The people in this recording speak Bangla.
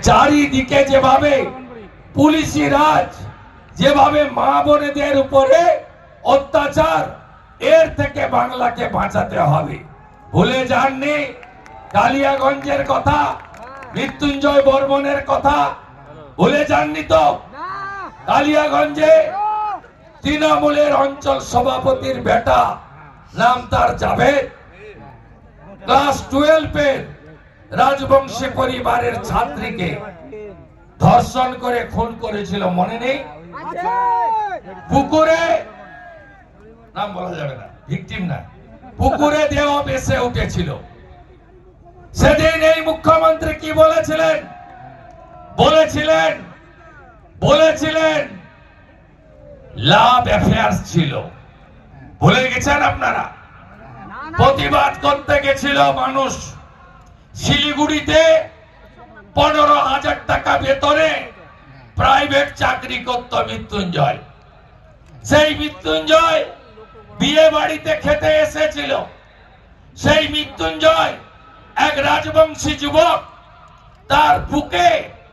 চারিদিকে যেভাবে পুলিশি রাজ, যেভাবে মা বোনেদের উপরে অত্যাচার, এর থেকে বাংলাকে বাঁচাতে হবে। ভুলে যাননি কালিয়াগঞ্জের কথা, মৃত্যুঞ্জয় বর্মনের কথা ভুলে যাননি তো? কালিয়াগঞ্জে তৃণমূলের অঞ্চল সভাপতির বেটা, নাম তার জাভেদ, ক্লাস 12 এর রাজবংশী পরিবারের ছাত্রীকে ধর্ষণ করে খুন করেছিল, মনে নেই? পুকুরে, নাম বলা যাবে না, ভিকটিম না, পুকুরে দেহ ভেসে উঠেছিল। সেদিন এই মুখ্যমন্ত্রী কি বলেছিলেন? বলেছিলেন লাভ অ্যাফেয়ার্স ছিল। ভুলে গেছেন আপনারা? প্রতিবাদ করতে গেছিল মানুষ শিলিগুড়িতে, 15,000 টাকা বেতনে প্রাইভেট চাকরি করত মৃত্যুঞ্জয়। সেই মৃত্যুঞ্জয় বিয়ে বাড়িতে খেতে এসেছিল। সেই মৃত্যুঞ্জয় এক রাজবংশী যুবক, তার বুকে